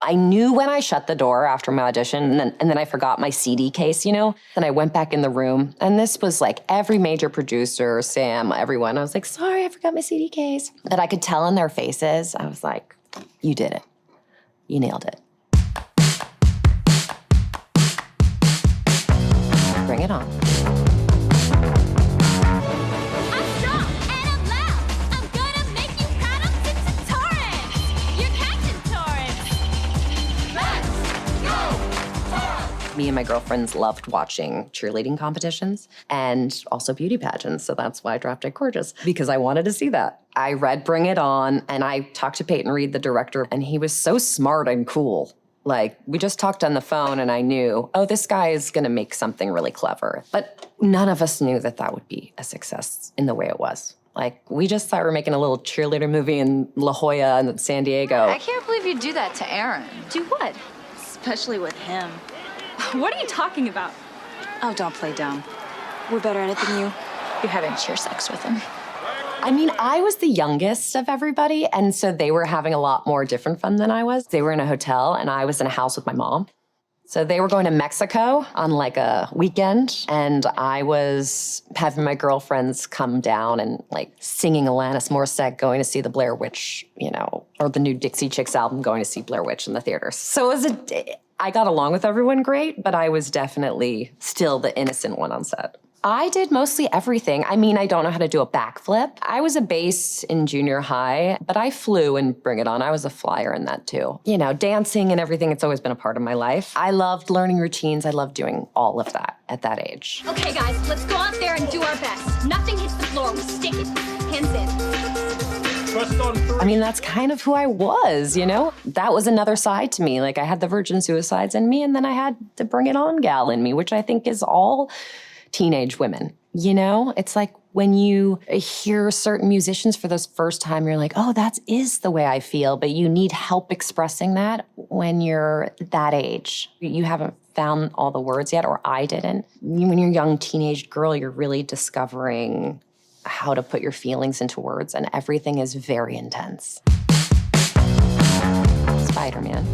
I knew when I shut the door after my audition, and then I forgot my CD case, you know? Then I went back in the room, and this was like every major producer, Sam, everyone. I was like, sorry, I forgot my CD case. But I could tell in their faces, I was like, you did it. You nailed it. Bring it on. I'm strong and I'm loud. I'm gonna make you proud. I'm Sister Torrance. You're Captain Torrance. Let's go, Torrance. Me and my girlfriends loved watching cheerleading competitions and also beauty pageants. So that's why I dropped Dead Gorgeous, because I wanted to see that. I read Bring It On, and I talked to Peyton Reed, the director, and he was so smart and cool. Like, we just talked on the phone and I knew, oh, this guy is gonna make something really clever. But none of us knew that that would be a success in the way it was. Like, we just thought we were making a little cheerleader movie in La Jolla and San Diego. I can't believe you'd do that to Aaron. Do what? Especially with him. What are you talking about? Oh, don't play dumb. We're better at it than you. You're having cheer sex with him. I mean, I was the youngest of everybody, and so they were having a lot more different fun than I was. They were in a hotel, and I was in a house with my mom. So they were going to Mexico on like a weekend, and I was having my girlfriends come down and like singing Alanis Morissette, going to see the Blair Witch, you know, or the new Dixie Chicks album, going to see Blair Witch in the theaters. So it was I got along with everyone great, but I was definitely still the innocent one on set. I did mostly everything. I mean, I don't know how to do a backflip. I was a bass in junior high, but I flew in Bring It On. I was a flyer in that too. You know, dancing and everything, it's always been a part of my life. I loved learning routines. I loved doing all of that at that age. Okay, guys, let's go out there and do our best. Nothing hits the floor. We stick it. Hands in. I mean, that's kind of who I was, you know? That was another side to me. Like, I had the virgin suicides in me, and then I had the Bring It On gal in me, which I think is all teenage women, you know? It's like when you hear certain musicians for the first time, you're like, oh, that is the way I feel, but you need help expressing that when you're that age. You haven't found all the words yet, or I didn't. When you're a young teenage girl, you're really discovering how to put your feelings into words, and everything is very intense. Spider-Man.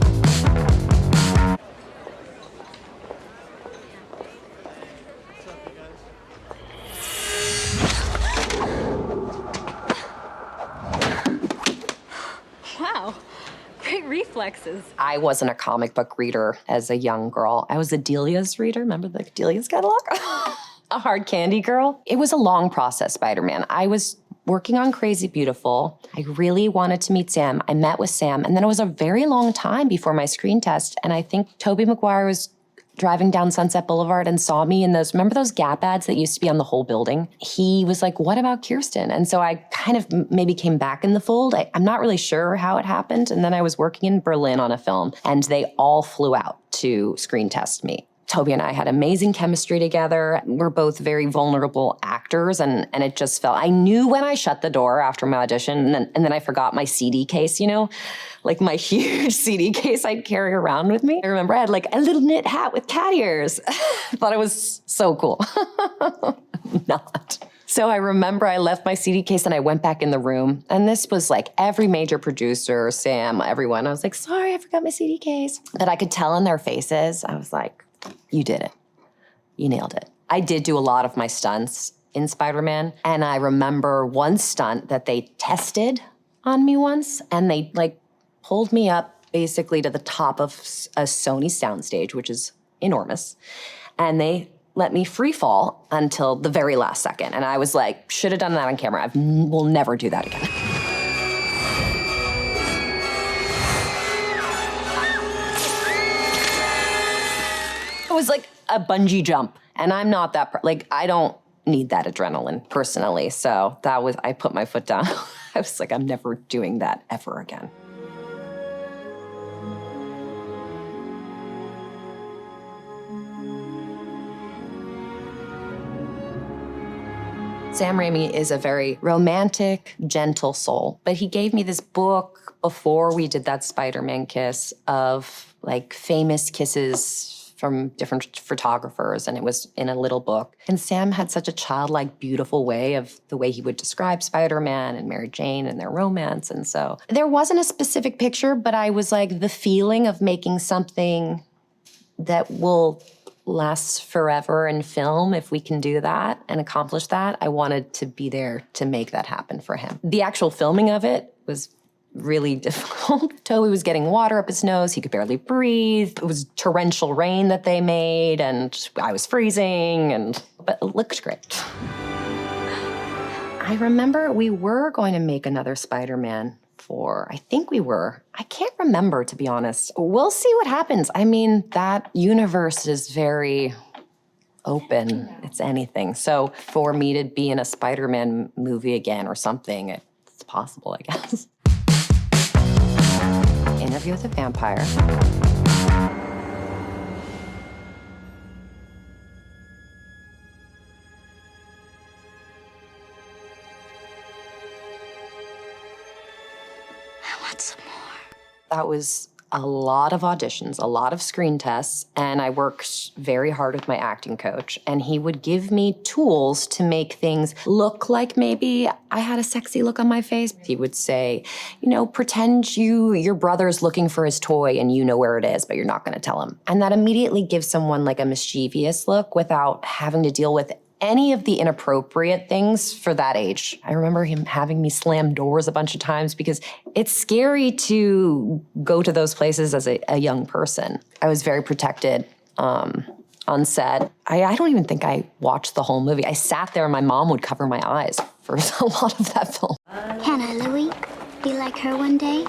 Wow, great reflexes. I wasn't a comic book reader as a young girl. I was a Delia's reader. Remember the Delia's catalog? A hard candy girl. It was a long process, Spider-Man. I was working on Crazy Beautiful. I really wanted to meet Sam. I met with Sam, and then it was a very long time before my screen test, and I think Tobey Maguire was driving down Sunset Boulevard and saw me in those, remember those Gap ads that used to be on the whole building? He was like, what about Kirsten? And so I kind of maybe came back in the fold. I'm not really sure how it happened. And then I was working in Berlin on a film, and they all flew out to screen test me. Tobey and I had amazing chemistry together. We're both very vulnerable actors, and it just felt, I knew when I shut the door after my audition, and then I forgot my CD case, you know, like my huge CD case I'd carry around with me. I remember I had like a little knit hat with cat ears. Thought it was so cool. Not. So I remember I left my CD case and I went back in the room, and this was like every major producer, Sam, everyone. I was like, sorry, I forgot my CD case. But I could tell in their faces, I was like, you did it. You nailed it. I did do a lot of my stunts in Spider-Man, and I remember one stunt that they tested on me once, and they like pulled me up basically to the top of a Sony soundstage, which is enormous, and they let me free fall until the very last second. And I was like, should have done that on camera. We'll never do that again. It was like a bungee jump, and I'm not that, like, I don't need that adrenaline personally. So that was, I put my foot down. I was like, I'm never doing that ever again. Sam Raimi is a very romantic, gentle soul, but he gave me this book before we did that Spider-Man kiss of like famous kisses from different photographers, and it was in a little book. And Sam had such a childlike, beautiful way of the way he would describe Spider-Man and Mary Jane and their romance. And so there wasn't a specific picture, but I was like, the feeling of making something that will last forever in film, if we can do that and accomplish that, I wanted to be there to make that happen for him. The actual filming of it was really difficult. Tobey was getting water up his nose. He could barely breathe. It was torrential rain that they made, and I was freezing, but it looked great. I remember we were going to make another Spider-Man I think we were. I can't remember, to be honest. We'll see what happens. I mean, that universe is very open. It's anything. So for me to be in a Spider-Man movie again or something, it's possible, I guess. Interview with a Vampire. That was a lot of auditions, a lot of screen tests, and I worked very hard with my acting coach, and he would give me tools to make things look like maybe I had a sexy look on my face. He would say, pretend your brother's looking for his toy and you know where it is, but you're not gonna tell him. And that immediately gives someone like a mischievous look without having to deal with any of the inappropriate things for that age. I remember him having me slam doors a bunch of times because it's scary to go to those places as a young person. I was very protected on set. I don't even think I watched the whole movie. I sat there and my mom would cover my eyes for a lot of that film. Hannah, Louie, be like her one day?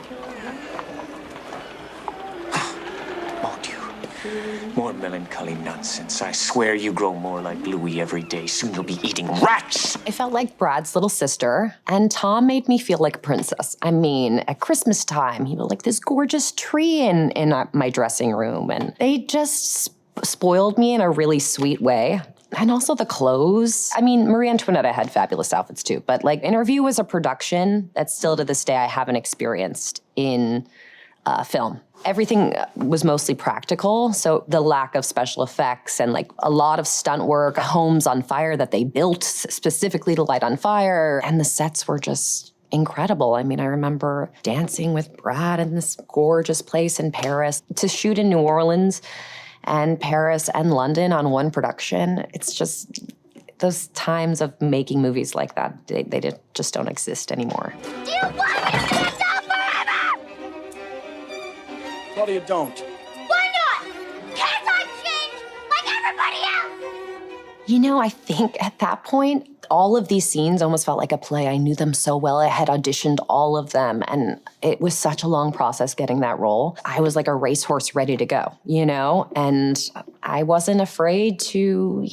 More melancholy nonsense. I swear you grow more like Louis every day. Soon you'll be eating rats. I felt like Brad's little sister, and Tom made me feel like a princess. I mean, at Christmas time, he was like this gorgeous tree in my dressing room, and they just spoiled me in a really sweet way. And also the clothes. I mean, Marie Antoinette had fabulous outfits too, but like Interview was a production that still to this day I haven't experienced in film. Everything was mostly practical, so the lack of special effects and like a lot of stunt work, homes on fire that they built specifically to light on fire, and the sets were just incredible. I mean, I remember dancing with Brad in this gorgeous place in Paris. To shoot in New Orleans and Paris and London on one production, it's just those times of making movies like that, they just don't exist anymore. Do you want me to be yourself forever? Claudia, don't. Why not? Can't I change like everybody else? I think at that point, all of these scenes almost felt like a play. I knew them so well. I had auditioned all of them, and it was such a long process getting that role. I was like a racehorse ready to go, and I wasn't afraid to,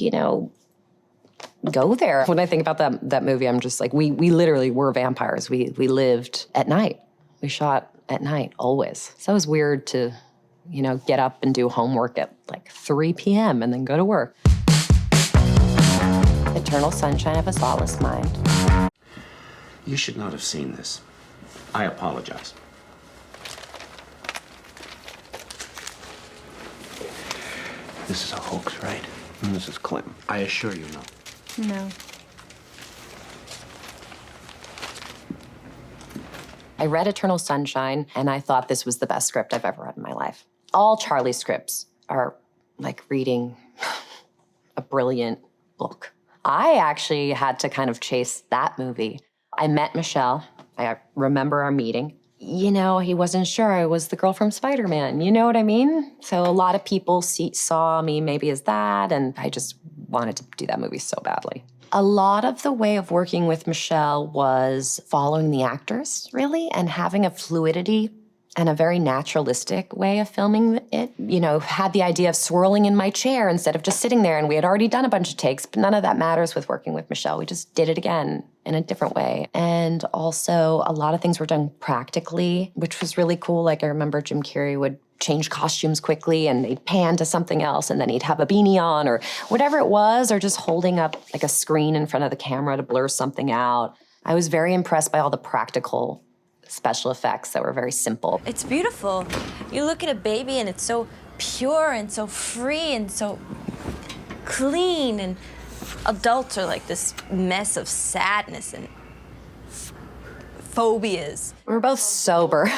go there. When I think about that movie, I'm just like, we literally were vampires. We lived at night. We shot at night, always. So it was weird to, get up and do homework at like 3 p.m. and then go to work. Eternal Sunshine of a Spotless Mind. You should not have seen this. I apologize. This is a hoax, right? And this is Clem. I assure you, no. No. I read Eternal Sunshine, and I thought this was the best script I've ever read in my life. All Charlie's scripts are like reading a brilliant book. I actually had to kind of chase that movie. I met Michelle. I remember our meeting. He wasn't sure I was the girl from Spider-Man. You know what I mean? So a lot of people saw me maybe as that, and I just wanted to do that movie so badly. A lot of the way of working with Michelle was following the actors, really, and having a fluidity and a very naturalistic way of filming it. Had the idea of swirling in my chair instead of just sitting there, and we had already done a bunch of takes, but none of that matters with working with Michelle. We just did it again in a different way. And also, a lot of things were done practically, which was really cool. Like, I remember Jim Carrey would change costumes quickly, and they'd pan to something else, and then he'd have a beanie on or whatever it was, or just holding up like a screen in front of the camera to blur something out. I was very impressed by all the practical special effects that were very simple. It's beautiful. You look at a baby and it's so pure and so free and so clean, and adults are like this mess of sadness and phobias. We were both sober.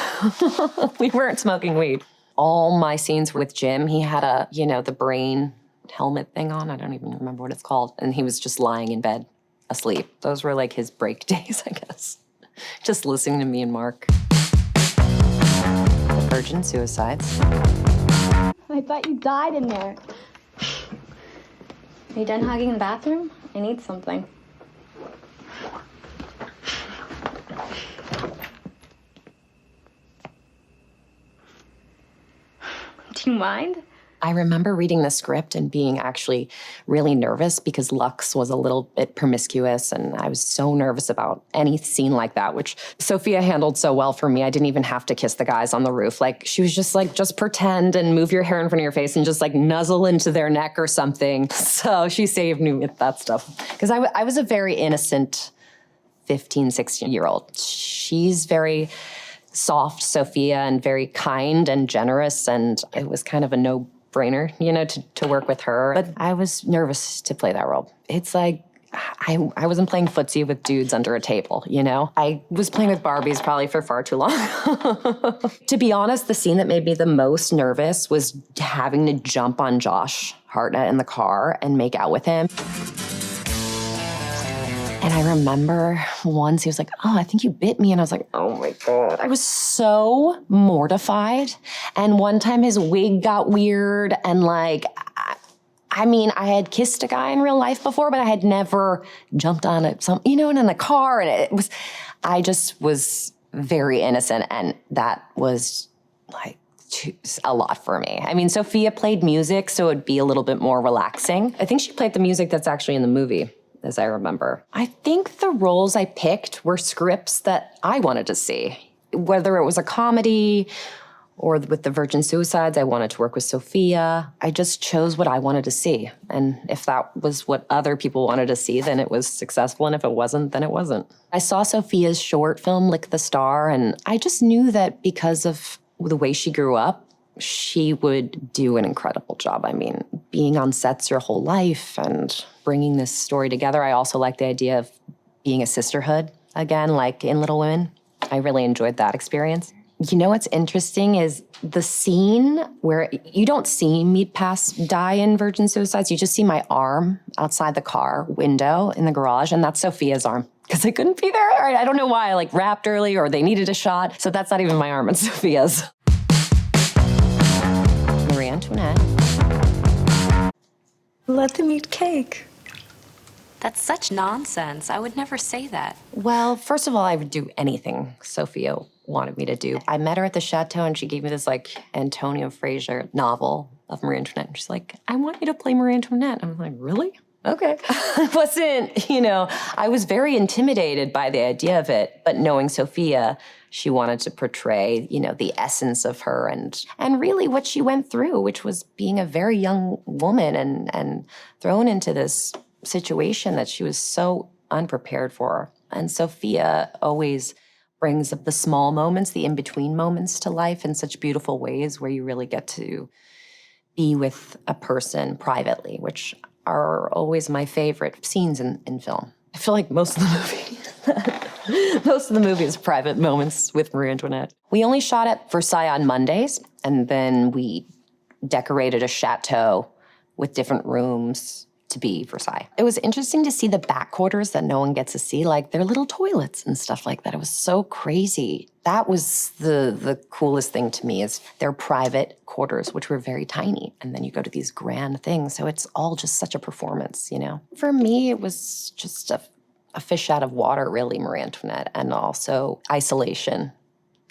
We weren't smoking weed. All my scenes with Jim, he had a, the brain helmet thing on. I don't even remember what it's called. And he was just lying in bed asleep. Those were like his break days, I guess. Just listening to me and Mark. The virgin suicides. I thought you died in there. Are you done hugging in the bathroom? I need something. Do you mind? I remember reading the script and being actually really nervous because Lux was a little bit promiscuous, and I was so nervous about any scene like that, which Sophia handled so well for me. I didn't even have to kiss the guys on the roof. Like, she was just like, just pretend and move your hair in front of your face and just like nuzzle into their neck or something. So she saved me with that stuff. Because I was a very innocent 15, 16-year-old. She's very soft, Sophia, and very kind and generous, and it was kind of a no-brainer, to work with her. But I was nervous to play that role. It's like, I wasn't playing footsie with dudes under a table, I was playing with Barbies probably for far too long. To be honest, the scene that made me the most nervous was having to jump on Josh Hartnett in the car and make out with him. And I remember once he was like, "Oh, I think you bit me." And I was like, "Oh my God." I was so mortified. And one time his wig got weird. And like, I had kissed a guy in real life before, but I had never jumped on and in the car. And I just was very innocent. And that was like a lot for me. Sophia played music, so it'd be a little bit more relaxing. I think she played the music that's actually in the movie, as I remember. I think the roles I picked were scripts that I wanted to see. Whether it was a comedy or with the Virgin Suicides, I wanted to work with Sophia. I just chose what I wanted to see. And if that was what other people wanted to see, then it was successful. And if it wasn't, then it wasn't. I saw Sophia's short film, Lick the Star, and I just knew that because of the way she grew up, she would do an incredible job. Being on sets your whole life and bringing this story together. I also like the idea of being a sisterhood again, like in Little Women. I really enjoyed that experience. What's interesting is the scene where you don't see me die in Virgin Suicides. You just see my arm outside the car window in the garage, and that's Sophia's arm. Because I couldn't be there. I don't know why. I wrapped early or they needed a shot. So that's not even my arm, it's Sophia's. Marie Antoinette. Let them eat cake. That's such nonsense. I would never say that. Well, first of all, I would do anything Sophia wanted me to do. I met her at the chateau and she gave me this Antonio Fraser novel of Marie Antoinette. And she's like, "I want you to play Marie Antoinette." I'm like, "Really? Okay." I wasn't, I was very intimidated by the idea of it, but knowing Sophia, she wanted to portray, the essence of her and really what she went through, which was being a very young woman and thrown into this situation that she was so unprepared for. And Sophia always brings up the small moments, the in-between moments to life in such beautiful ways where you really get to be with a person privately, which are always my favorite scenes in film. I feel like most of the movie is private moments with Marie Antoinette. We only shot at Versailles on Mondays, and then we decorated a chateau with different rooms to be Versailles. It was interesting to see the back quarters that no one gets to see, like their little toilets and stuff like that. It was so crazy. That was the coolest thing to me, is their private quarters, which were very tiny. And then you go to these grand things. So it's all just such a performance, For me, it was just a fish out of water, really, Marie Antoinette, and also isolation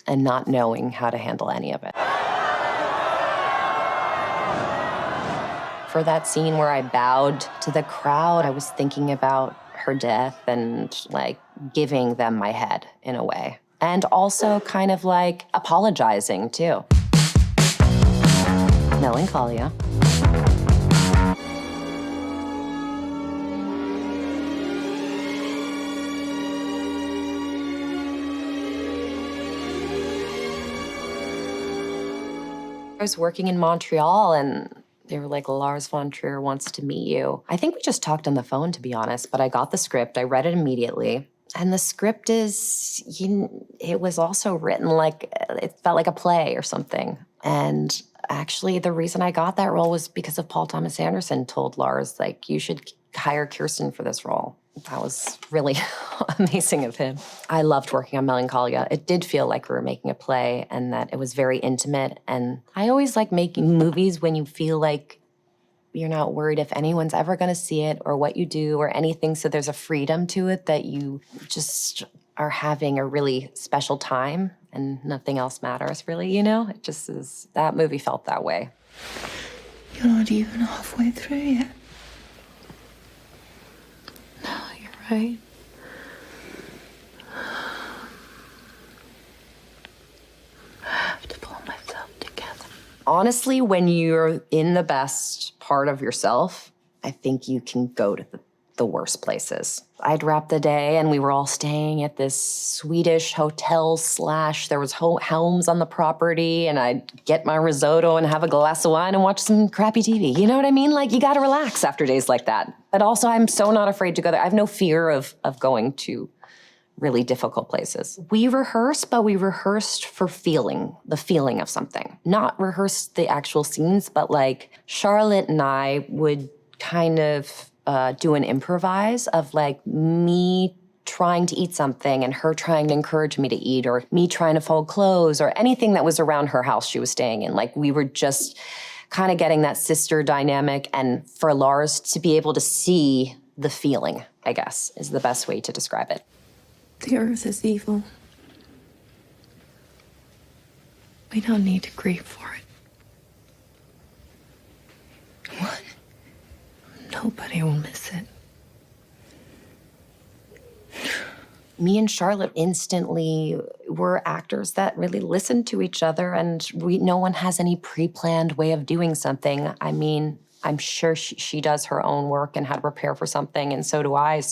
and not knowing how to handle any of it. For that scene where I bowed to the crowd, I was thinking about her death and giving them my head in a way. And also kind of apologizing too. Melancholia. I was working in Montreal and they were like, Lars von Trier wants to meet you. I think we just talked on the phone, to be honest, but I got the script. I read it immediately. And the script it was also written like, it felt like a play or something. And actually, the reason I got that role was because of Paul Thomas Anderson told Lars, like, you should hire Kirsten for this role. That was really amazing of him. I loved working on Melancholia. It did feel like we were making a play and that it was very intimate. And I always like making movies when you feel like you're not worried if anyone's ever going to see it or what you do or anything. So there's a freedom to it that you just are having a really special time and nothing else matters really, you know? It just is, that movie felt that way. You're not even halfway through yet. No, you're right. I have to pull myself together. Honestly, when you're in the best part of yourself, I think you can go to the worst places. I'd wrap the day and we were all staying at this Swedish hotel / there was homes on the property and I'd get my risotto and have a glass of wine and watch some crappy TV. You know what I mean? Like, you gotta relax after days like that. But also, I'm so not afraid to go there. I have no fear of going to really difficult places. We rehearsed, but we rehearsed for the feeling of something. Not rehearse the actual scenes, but like Charlotte and I would kind of do an improvise of like me trying to eat something and her trying to encourage me to eat, or me trying to fold clothes, or anything that was around her house she was staying in. Like, we were just kind of getting that sister dynamic, and for Lars to be able to see the feeling, I guess, is the best way to describe it. The earth is evil. We don't need to grieve for it. What? Nobody will miss it. Me and Charlotte instantly were actors that really listened to each other, and no one has any pre-planned way of doing something. I mean, I'm sure she does her own work and how to prepare for something, and so do I.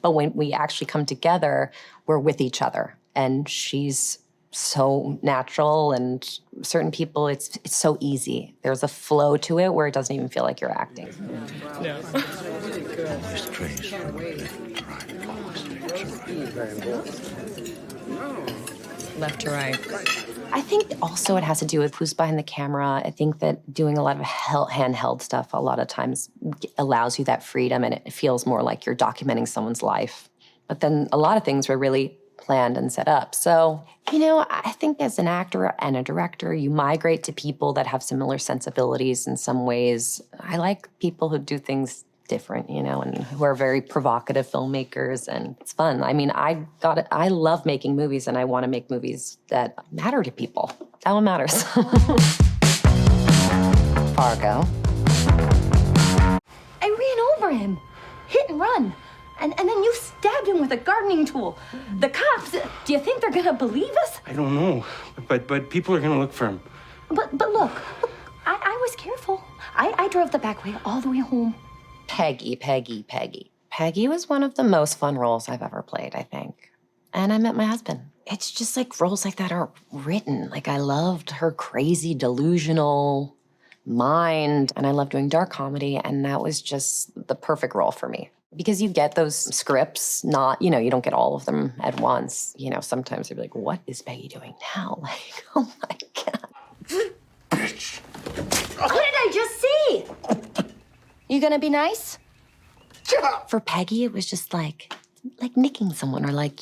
But when we actually come together, we're with each other, and she's so natural, and certain people, it's so easy. There's a flow to it where it doesn't even feel like you're acting. Left to right. I think also it has to do with who's behind the camera. I think that doing a lot of handheld stuff a lot of times allows you that freedom, and it feels more like you're documenting someone's life. But then a lot of things were really planned and set up. So, you know, I think as an actor and a director, you migrate to people that have similar sensibilities in some ways. I like people who do things different, you know, and who are very provocative filmmakers, and it's fun. I mean, I love making movies, and I want to make movies that matter to people. That one matters. Fargo. I ran over him. Hit and run. And then you stabbed him with a gardening tool. The cops, do you think they're gonna believe us? I don't know, but people are gonna look for him. But look, I was careful. I drove the back way all the way home. Peggy. Peggy was one of the most fun roles I've ever played, I think. And I met my husband. It's just like roles like that aren't written. Like, I loved her crazy, delusional mind, and I loved doing dark comedy, and that was just the perfect role for me. Because you get those scripts, you don't get all of them at once. You know, sometimes you're like, what is Peggy doing now? Like, oh my God. Bitch. What did I just see? You gonna be nice? For Peggy, it was just like nicking someone, or like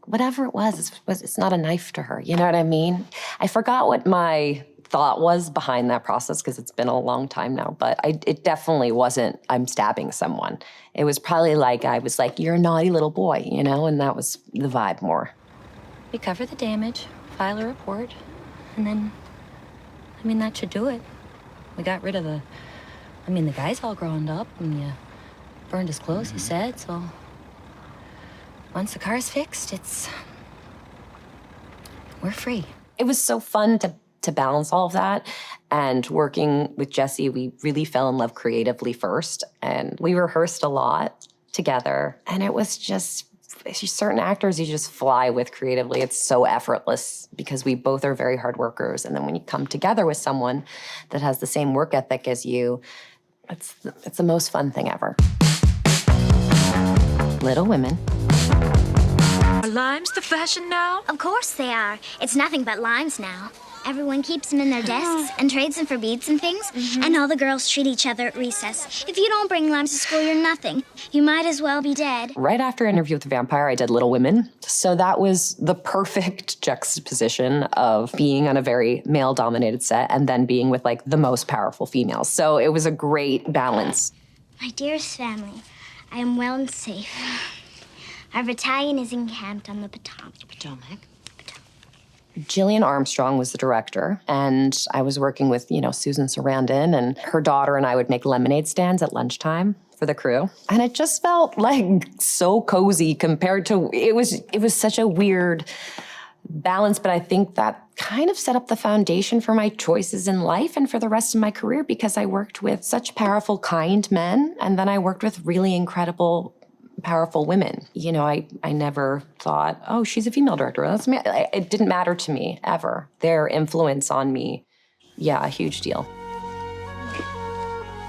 whatever it was, it's not a knife to her. You know what I mean? I forgot what my thought was behind that process because it's been a long time now, but it definitely wasn't I'm stabbing someone. It was probably like I was like, you're a naughty little boy, you know, and that was the vibe more. We cover the damage, file a report, and then, that should do it. We got rid of the guy's all grown up, and you burned his clothes, you said, so once the car's fixed, we're free. It was so fun to balance all of that. And working with Jesse, we really fell in love creatively first. And we rehearsed a lot together. And it was just certain actors you just fly with creatively. It's so effortless because we both are very hard workers. And then when you come together with someone that has the same work ethic as you, it's the most fun thing ever. Little Women. Are limes the fashion now? Of course they are. It's nothing but limes now. Everyone keeps them in their desks and trades them for beads and things, and all the girls treat each other at recess. If you don't bring limes to school, you're nothing. You might as well be dead. Right after Interview with the Vampire, I did Little Women. So that was the perfect juxtaposition of being on a very male-dominated set and then being with like the most powerful females. So it was a great balance. My dearest family, I am well and safe. Our battalion is encamped on the Potomac. Gillian Armstrong was the director, and I was working with, Susan Sarandon, and her daughter and I would make lemonade stands at lunchtime for the crew. And it just felt like so cozy compared to, it was such a weird balance, but I think that kind of set up the foundation for my choices in life and for the rest of my career because I worked with such powerful, kind men, and then I worked with really incredible powerful women. I never thought, oh, she's a female director. That's me. It didn't matter to me ever. Their influence on me, a huge deal.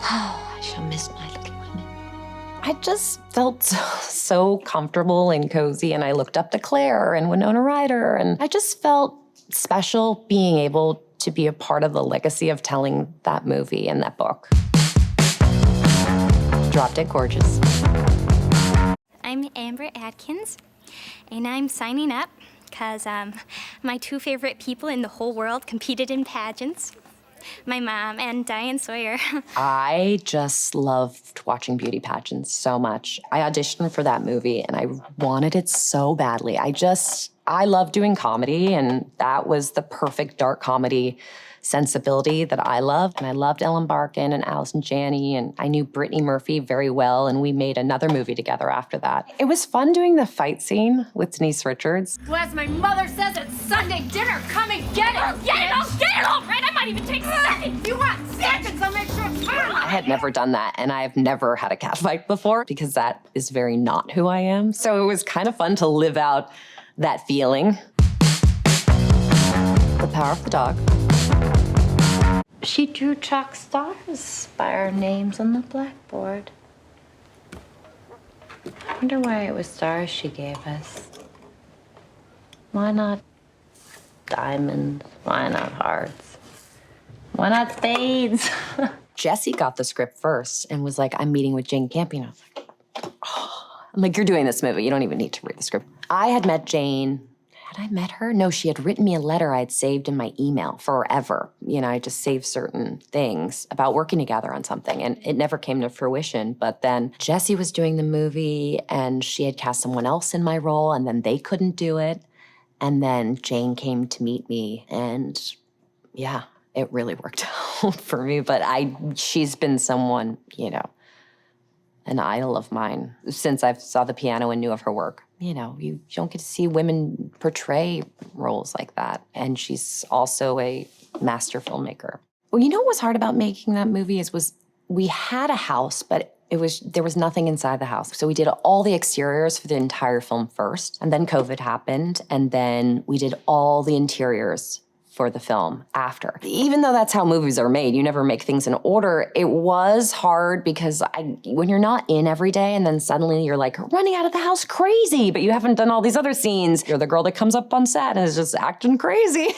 Oh, I shall miss my Little Women. I just felt so comfortable and cozy, and I looked up to Claire and Winona Ryder, and I just felt special being able to be a part of the legacy of telling that movie and that book. Drop Dead Gorgeous. I'm Amber Atkins, and I'm signing up because my two favorite people in the whole world competed in pageants. My mom and Diane Sawyer. I just loved watching beauty pageants so much. I auditioned for that movie, and I wanted it so badly. I love doing comedy, and that was the perfect dark comedy sensibility that I loved. And I loved Ellen Barkin and Allison Janney, and I knew Brittany Murphy very well, and we made another movie together after that. It was fun doing the fight scene with Denise Richards. Well, as my mother says at Sunday dinner, come and get it! I'll get it, all right? I might even take seconds. You want seconds? I'll make sure it's I had never done that, and I've never had a cat fight before because that is very not who I am. So it was kind of fun to live out that feeling. The Power of the Dog. She drew chalk stars by our names on the blackboard. I wonder why it was stars she gave us. Why not diamonds? Why not hearts? Why not spades? Jesse got the script first and was like, I'm meeting with Jane Campion. I was like, oh. I'm like, you're doing this movie. You don't even need to read the script. I had met Jane. Had I met her? No, she had written me a letter I had saved in my email forever. I just saved certain things about working together on something, and it never came to fruition. But then Jessie was doing the movie, and she had cast someone else in my role, and then they couldn't do it. And then Jane came to meet me, and it really worked out for me. But she's been someone, an idol of mine since I saw The Piano and knew of her work. You don't get to see women portray roles like that. And she's also a master filmmaker. Well, what was hard about making that movie was we had a house, but there was nothing inside the house. So we did all the exteriors for the entire film first, and then COVID happened, and then we did all the interiors for the film after. Even though that's how movies are made, you never make things in order. It was hard because when you're not in every day and then suddenly you're like running out of the house crazy, but you haven't done all these other scenes. You're the girl that comes up on set and is just acting crazy.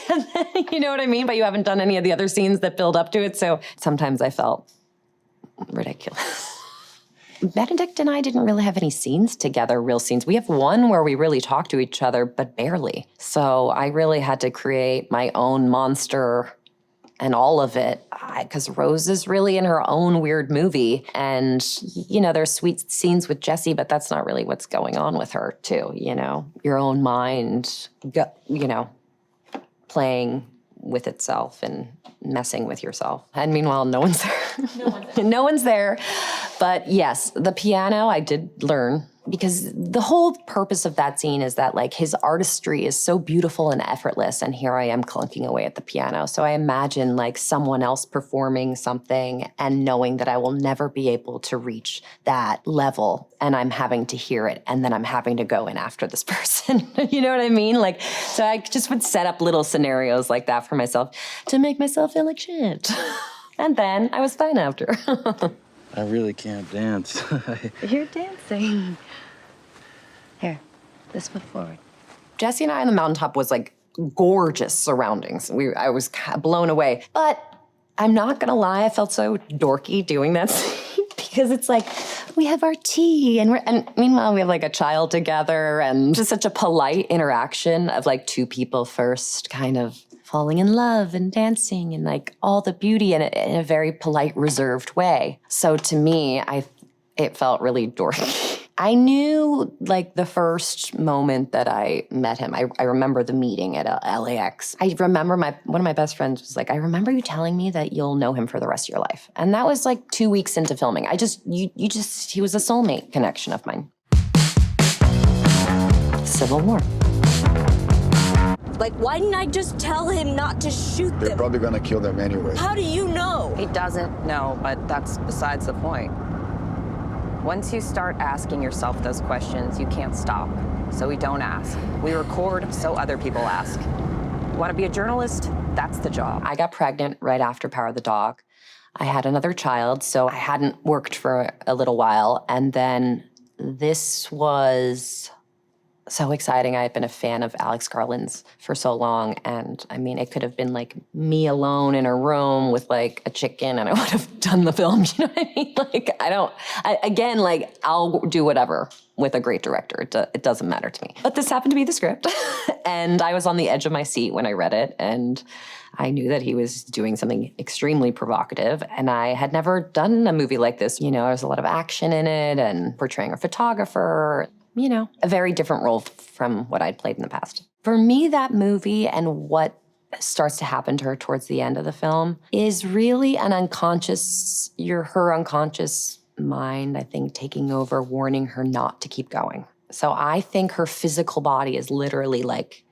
You know what I mean? But you haven't done any of the other scenes that build up to it. So sometimes I felt ridiculous. Benedict and I didn't really have any scenes together, real scenes. We have one where we really talk to each other, but barely. So I really had to create my own monster and all of it, because Rose is really in her own weird movie. And, there's sweet scenes with Jessie, but that's not really what's going on with her, too, Your own mind, playing with itself and messing with yourself. And meanwhile, no one's there. No one's there. But yes, the piano I did learn because the whole purpose of that scene is that like his artistry is so beautiful and effortless, and here I am clunking away at the piano. So I imagine like someone else performing something and knowing that I will never be able to reach that level, and I'm having to hear it, and then I'm having to go in after this person. You know what I mean? Like, so I just would set up little scenarios like that for myself to make myself feel like shit. And then I was fine after. I really can't dance. You're dancing. Here, this foot forward. Jesse and I on the mountaintop was like gorgeous surroundings. I was blown away. But I'm not gonna lie, I felt so dorky doing that scene because it's like, we have our tea and meanwhile we have like a child together, and just such a polite interaction of like two people first kind of falling in love and dancing and like all the beauty in it in a very polite, reserved way. So to me, it felt really dorky. I knew like the first moment that I met him. I remember the meeting at LAX. I remember one of my best friends was like, I remember you telling me that you'll know him for the rest of your life. And that was like 2 weeks into filming. He was a soulmate connection of mine. Civil War. Like, why didn't I just tell him not to shoot them? They're probably gonna kill them anyway. How do you know? He doesn't know, but that's besides the point. Once you start asking yourself those questions, you can't stop. So we don't ask. We record so other people ask. You want to be a journalist? That's the job. I got pregnant right after Power of the Dog. I had another child, so I hadn't worked for a little while. And then this was so exciting. I had been a fan of Alex Garland's for so long. And I mean, it could have been like me alone in a room with like a chicken and I would have done the film. You know what I mean? Like, I'll do whatever with a great director. It doesn't matter to me. But this happened to be the script. And I was on the edge of my seat when I read it. And I knew that he was doing something extremely provocative. And I had never done a movie like this. You know, there's a lot of action in it and portraying a photographer. You know, a very different role from what I'd played in the past. For me, that movie and what starts to happen to her towards the end of the film is really an unconscious, her unconscious mind, I think, taking over, warning her not to keep going. So I think her physical body is literally like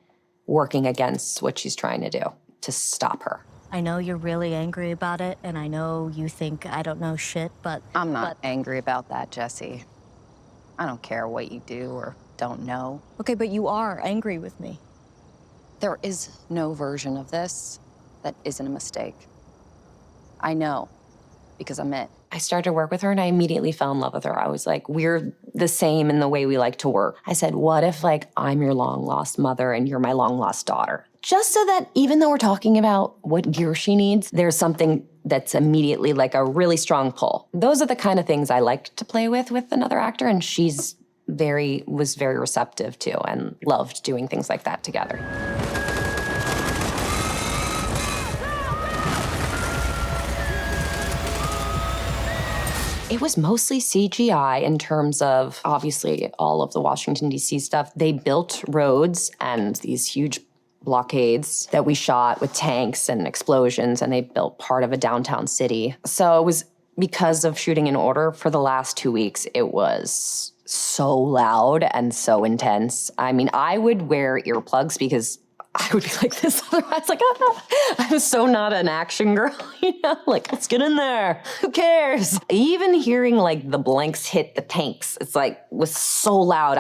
working against what she's trying to do to stop her. I know you're really angry about it, and I know you think I don't know shit, but... I'm not angry about that, Jesse. I don't care what you do or don't know. Okay, but you are angry with me. There is no version of this that isn't a mistake. I know, because I'm it. I started to work with her and I immediately fell in love with her. I was like, we're the same in the way we like to work. I said, what if like I'm your long lost mother and you're my long lost daughter? Just so that even though we're talking about what gear she needs, there's something that's immediately like a really strong pull. Those are the kind of things I like to play with another actor, and she's was very receptive to and loved doing things like that together. It was mostly CGI in terms of, obviously, all of the Washington, D.C. stuff. They built roads and these huge blockades that we shot with tanks and explosions, and they built part of a downtown city. So it was because of shooting in order for the last 2 weeks, it was so loud and so intense. I mean, I would wear earplugs because I would be like this otherwise, like, I was so not an action girl, you know? Like, let's get in there. Who cares? Even hearing like the blanks hit the tanks, it's like, was so loud.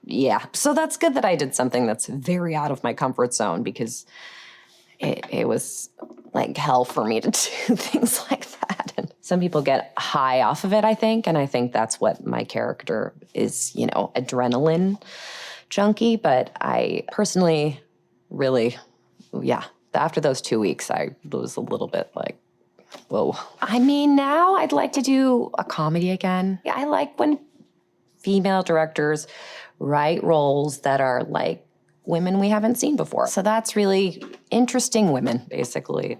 Yeah. So that's good that I did something that's very out of my comfort zone because it was like hell for me to do things like that. And some people get high off of it, I think. And I think that's what my character is, you know, adrenaline junkie. But I personally really, yeah, after those 2 weeks, I was a little bit like, whoa. I mean, now I'd like to do a comedy again. Yeah, I like when female directors write roles that are like women we haven't seen before. So that's really interesting women, basically.